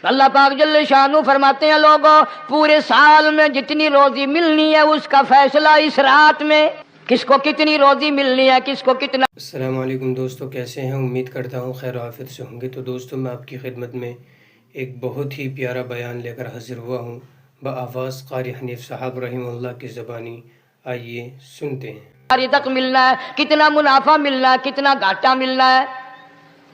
اللہ پاک جل شانو فرماتے ہیں لوگوں پورے سال میں جتنی روزی ملنی ہے اس کا فیصلہ اس رات میں، کس کو کتنی روزی ملنی ہے، کس کو کتنا۔ السلام علیکم دوستو، کیسے ہیں؟ امید کرتا ہوں خیر و عافیت سے ہوں گے۔ تو دوستو میں آپ کی خدمت میں ایک بہت ہی پیارا بیان لے کر حاضر ہوا ہوں بآواز قاری حنیف صاحب رحمہ اللہ کی زبانی۔ آئیے سنتے ہیں۔ رزق ملنا ہے، کتنا منافع ملنا ہے، کتنا گھاٹا ملنا ہے،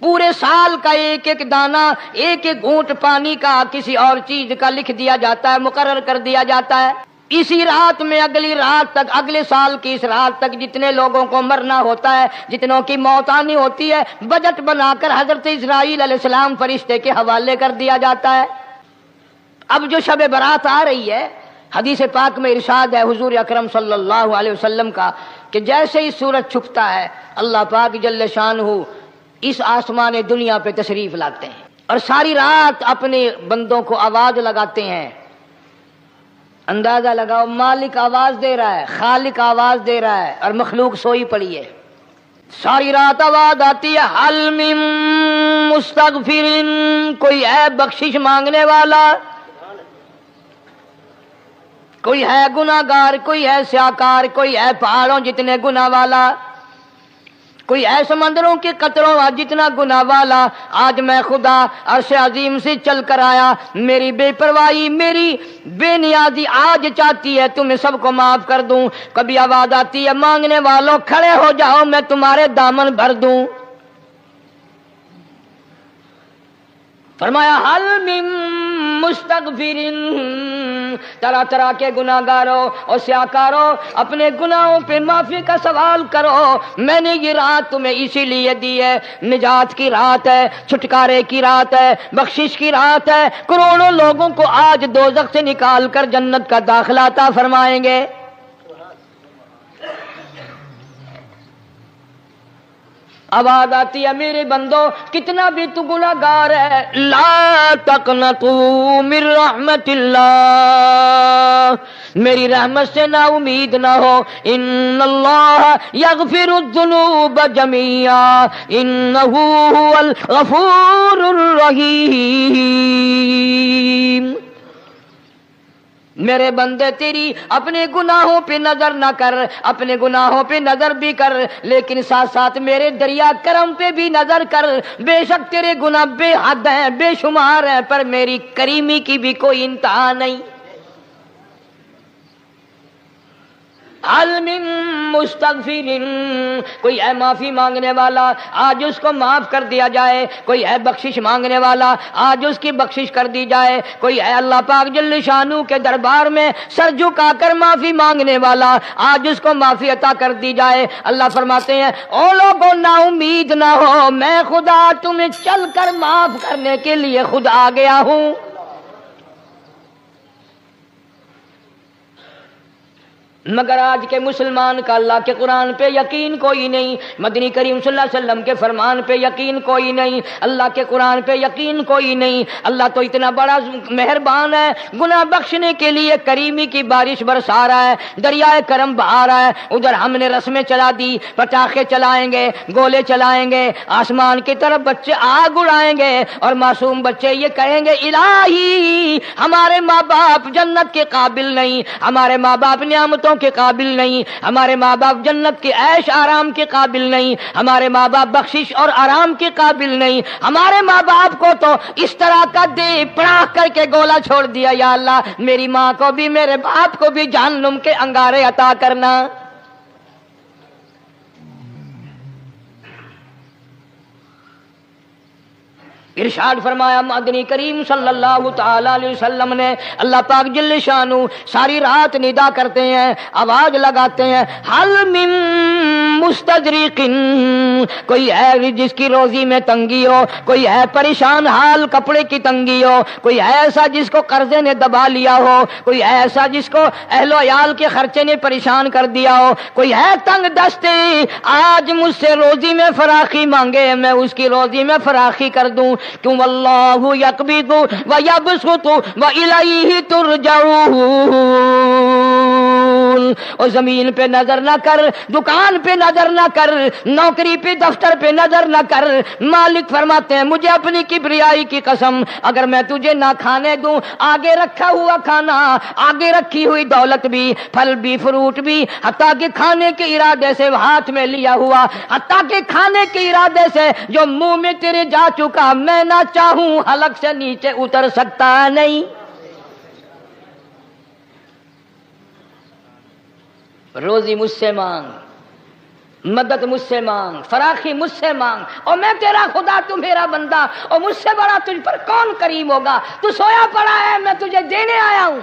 پورے سال کا ایک ایک دانہ، ایک ایک گھونٹ پانی کا کسی اور چیز کا لکھ دیا جاتا ہے، مقرر کر دیا جاتا ہے۔ اسی رات میں اگلی رات تک، اگلے سال کی اس رات تک جتنے لوگوں کو مرنا ہوتا ہے، جتنوں کی موت آنی ہوتی ہے، بجٹ بنا کر حضرت اسرائیل علیہ السلام فرشتے کے حوالے کر دیا جاتا ہے۔ اب جو شب برات آ رہی ہے، حدیث پاک میں ارشاد ہے حضور اکرم صلی اللہ علیہ وسلم کا کہ جیسے ہی سورج چھپتا ہے اللہ پاک جل شانہ اس آسمان دنیا پہ تشریف لاتے ہیں اور ساری رات اپنے بندوں کو آواز لگاتے ہیں۔ اندازہ لگاؤ، مالک آواز دے رہا ہے، خالق آواز دے رہا ہے اور مخلوق سوئی پڑی ہے۔ ساری رات آواز آتی ہے، حل من مستغفر، کوئی ہے بخشش مانگنے والا، کوئی ہے گناہگار، کوئی ہے سیاکار، کوئی ہے پہاڑوں جتنے گناہ والا، کوئی ہے سمندروں کے قطروں جتنا گناہ والا۔ آج میں خدا عرش عظیم سے چل کر آیا، میری بے پرواہی، میری بے نیازی آج چاہتی ہے تمہیں سب کو معاف کر دوں۔ کبھی آواز آتی ہے، مانگنے والوں کھڑے ہو جاؤ میں تمہارے دامن بھر دوں۔ فرمایا حل من مستغفر، طرح طرح کے گناہگاروں اور سیاکاروں اپنے گناہوں پہ معافی کا سوال کرو، میں نے یہ رات تمہیں اسی لیے دی ہے، نجات کی رات ہے، چھٹکارے کی رات ہے، بخشش کی رات ہے۔ کروڑوں لوگوں کو آج دوزخ سے نکال کر جنت کا داخلہ عطا فرمائیں گے۔ آواز آتی ہے، میرے بندو کتنا بھی تو گناہگار ہے، لا تقنطوا من رحمت اللہ، میری رحمت سے نا امید نہ ہو۔ ان اللہ یغفر الذنوب جميعا انہ هو الغفور الرحیم۔ میرے بندے تیری اپنے گناہوں پہ نظر نہ کر، اپنے گناہوں پہ نظر بھی کر لیکن ساتھ ساتھ میرے دریا کرم پہ بھی نظر کر۔ بے شک تیرے گناہ بے حد ہیں، بے شمار ہیں، پر میری کریمی کی بھی کوئی انتہا نہیں۔ حل من مستغفر، کوئی ہے معافی مانگنے والا آج اس کو معاف کر دیا جائے، کوئی ہے بخشش مانگنے والا آج اس کی بخشش کر دی جائے، کوئی ہے اللہ پاک جل شانو کے دربار میں سر جھکا کر معافی مانگنے والا آج اس کو معافی عطا کر دی جائے۔ اللہ فرماتے ہیں او لوگوں نا امید نہ ہو، میں خدا تمہیں چل کر معاف کرنے کے لیے خود آ گیا ہوں۔ مگر آج کے مسلمان کا اللہ کے قرآن پہ یقین کوئی نہیں، مدنی کریم صلی اللہ علیہ وسلم کے فرمان پہ یقین کوئی نہیں، اللہ کے قرآن پہ یقین کوئی نہیں۔ اللہ تو اتنا بڑا مہربان ہے، گناہ بخشنے کے لیے کریمی کی بارش برسا رہا ہے، دریائے کرم بہا رہا ہے۔ ادھر ہم نے رسمیں چلا دی، پٹاخے چلائیں گے، گولے چلائیں گے، آسمان کی طرف بچے آگ اڑائیں گے اور معصوم بچے یہ کہیں گے الہی ہمارے ماں باپ جنت کے قابل نہیں، ہمارے ماں باپ نعمتوں کے قابل نہیں، ہمارے ماں باپ جنت کے عیش آرام کے قابل نہیں، ہمارے ماں باپ بخشش اور آرام کے قابل نہیں، ہمارے ماں باپ کو تو اس طرح کا دے پڑاخ کر کے گولا چھوڑ دیا۔ یا اللہ میری ماں کو بھی میرے باپ کو بھی جہنم کے انگارے عطا کرنا۔ ارشاد فرمایا مدنی کریم صلی اللہ تعالی علیہ وسلم نے، اللہ پاک جل شانہ ساری رات ندا کرتے ہیں، آواز لگاتے ہیں، حل من مستدرک، کوئی ہے جس کی روزی میں تنگی ہو، کوئی ہے پریشان حال کپڑے کی تنگی ہو، کوئی ہے ایسا جس کو قرضے نے دبا لیا ہو، کوئی ہے ایسا جس کو اہل و عیال کے خرچے نے پریشان کر دیا ہو، کوئی ہے تنگ دستے آج مجھ سے روزی میں فراخی مانگے، میں اس کی روزی میں فراخی کر دوں۔ کیوں واللہ یقبض ویبسط والیہ ترجعون، رسول، اور زمین پہ نظر نہ کر، دکان پہ نظر نہ کر، نوکری پہ دفتر پہ نظر نہ کر۔ مالک فرماتے ہیں مجھے اپنی کبریائی کی قسم، اگر میں تجھے نہ کھانے دوں، آگے رکھا ہوا کھانا، آگے رکھی ہوئی دولت بھی، پھل بھی، فروٹ بھی، حتیٰ کہ کھانے کے ارادے سے ہاتھ میں لیا ہوا، حتیٰ کہ کھانے کے ارادے سے جو منہ میں تیرے جا چکا، میں نہ چاہوں حلق سے نیچے اتر سکتا نہیں۔ روزی مجھ سے مانگ، مدد مجھ سے مانگ، فراخی مجھ سے مانگ، اور میں تیرا خدا، تو میرا بندہ، اور مجھ سے بڑا تجھ پر کون کریم ہوگا؟ تو سویا پڑا ہے، میں تجھے دینے آیا ہوں۔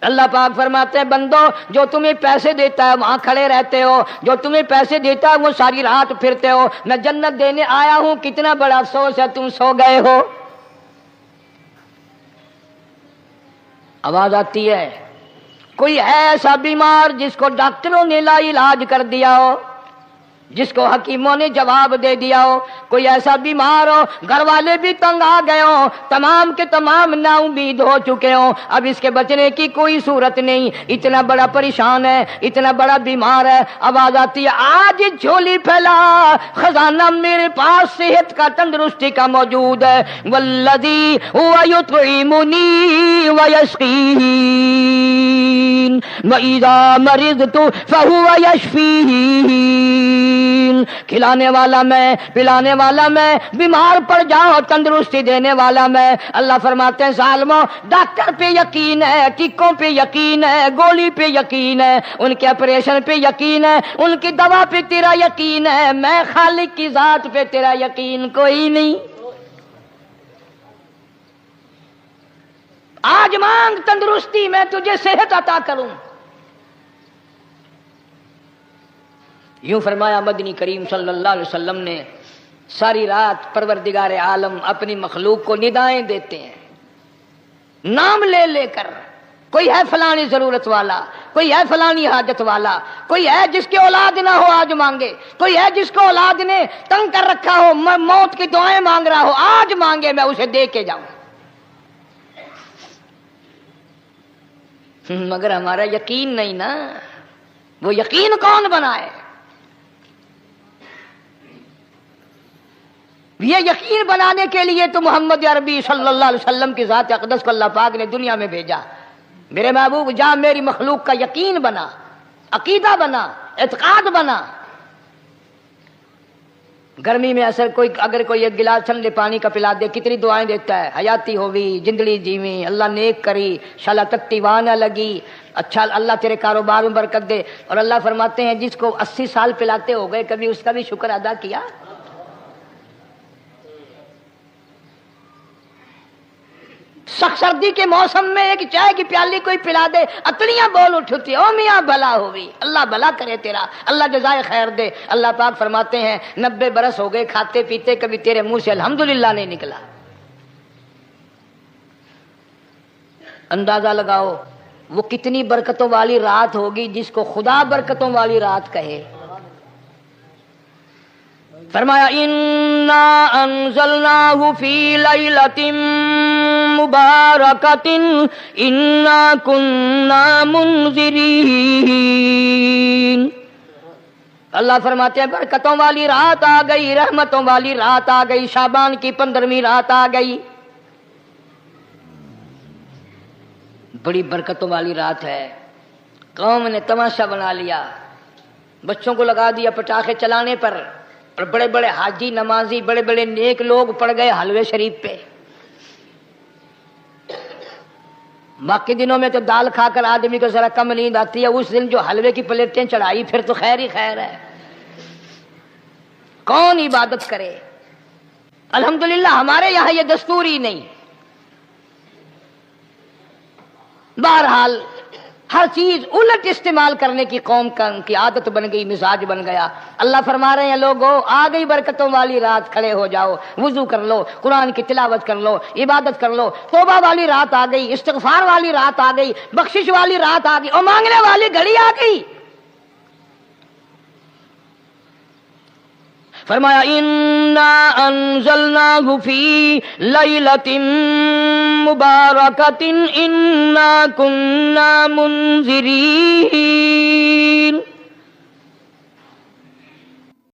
اللہ پاک فرماتے ہیں بندو، جو تمہیں پیسے دیتا ہے وہاں کھڑے رہتے ہو، جو تمہیں پیسے دیتا ہے وہ ساری رات پھرتے ہو، میں جنت دینے آیا ہوں، کتنا بڑا افسوس ہے تم سو گئے ہو۔ آواز آتی ہے، کوئی ہے ایسا بیمار جس کو ڈاکٹروں نے لا علاج کر دیا ہو، جس کو حکیموں نے جواب دے دیا ہو؟ کوئی ایسا بیمار ہو، گھر والے بھی تنگ آ گئے ہوں، تمام کے تمام نا امید ہو چکے ہوں، اب اس کے بچنے کی کوئی صورت نہیں، اتنا بڑا پریشان ہے، اتنا بڑا بیمار ہے۔ آواز آتی ہے آج جھولی پھیلا، خزانہ میرے پاس صحت کا، تندرستی کا موجود ہے۔ والذی هو یطعمنی ویسقین وَإِذَا مَرِضْتُ فَهُوَ يَشْفِينِ، کھلانے والا میں، پلانے والا میں، بیمار پڑ جاؤ تندرستی دینے والا میں۔ اللہ فرماتے ہیں ظالموں، ڈاکٹر پہ یقین ہے، ٹیکوں پہ یقین ہے، گولی پہ یقین ہے، ان کے آپریشن پہ یقین ہے، ان کی دوا پہ تیرا یقین ہے، میں خالق کی ذات پہ تیرا یقین کوئی نہیں۔ آج مانگ تندرستی، میں تجھے صحت عطا کروں۔ یوں فرمایا مدنی کریم صلی اللہ علیہ وسلم نے۔ ساری رات پروردگار عالم اپنی مخلوق کو ندائیں دیتے ہیں، نام لے لے کر، کوئی ہے فلانی ضرورت والا، کوئی ہے فلانی حاجت والا، کوئی ہے جس کی اولاد نہ ہو آج مانگے، کوئی ہے جس کو اولاد نے تنگ کر رکھا ہو، موت کی دعائیں مانگ رہا ہو، آج مانگے میں اسے دے کے جاؤں۔ مگر ہمارا یقین نہیں نا، وہ یقین کون بنائے؟ یہ یقین بنانے کے لیے تو محمد عربی صلی اللہ علیہ وسلم کی ذات اقدس کو اللہ پاک نے دنیا میں بھیجا۔ میرے محبوب جا میری مخلوق کا یقین بنا، عقیدہ بنا، اعتقاد بنا۔ گرمی میں اگر کوئی ایک گلاس ٹھنڈے پانی کا پلا دے، کتنی دعائیں دیتا ہے، حیاتی ہوئی، جندڑی جیویں، اللہ نیک کری، شالا تکتی واہ نہ لگی، اچھا اللہ تیرے کاروبار میں برکت دے۔ اور اللہ فرماتے ہیں جس کو 80 سال پلاتے ہو گئے، کبھی اس کا بھی شکر ادا کیا؟ سخت سردی کے موسم میں ایک چائے کی پیالی کوئی پلا دے، اتڑیاں بول اٹھتی، او میاں بھلا ہوئی، اللہ بھلا کرے تیرا، اللہ جزائے خیر دے۔ اللہ پاک فرماتے ہیں 90 برس ہو گئے کھاتے پیتے، کبھی تیرے منہ سے الحمدللہ نہیں نکلا۔ اندازہ لگاؤ وہ کتنی برکتوں والی رات ہوگی جس کو خدا برکتوں والی رات کہے۔ فرمایا انا انزلناہ فی لیلۃ مبارکۃ انا کننا منذرین۔ اللہ فرماتے ہیں برکتوں والی رات آ گئی، رحمتوں والی رات آ گئی، شعبان کی 15ویں رات آ گئی، بڑی برکتوں والی رات ہے۔ قوم نے تماشا بنا لیا، بچوں کو لگا دیا پٹاخے چلانے پر، اور بڑے بڑے حاجی نمازی، بڑے بڑے نیک لوگ پڑ گئے حلوے شریف پہ۔ باقی دنوں میں تو دال کھا کر آدمی کو ذرا کم نیند آتی ہے، اس دن جو حلوے کی پلیٹیں چڑھائی پھر تو خیر ہی خیر ہے۔ کون عبادت کرے؟ الحمدللہ ہمارے یہاں یہ دستور ہی نہیں۔ بہرحال ہر چیز الٹ استعمال کرنے کی قوم کی عادت بن گئی، مزاج بن گیا۔ اللہ فرما رہے ہیں لوگو آ گئی برکتوں والی رات، کھڑے ہو جاؤ، وضو کر لو، قرآن کی تلاوت کر لو، عبادت کر لو، توبہ والی رات آ گئی، استغفار والی رات آ گئی، بخشش والی رات آ گئی، اور مانگنے والی گھڑی آ گئی۔ فرمایا انا انزلناہ فی لیلۃ مبارکۃ انا کننا منذرین.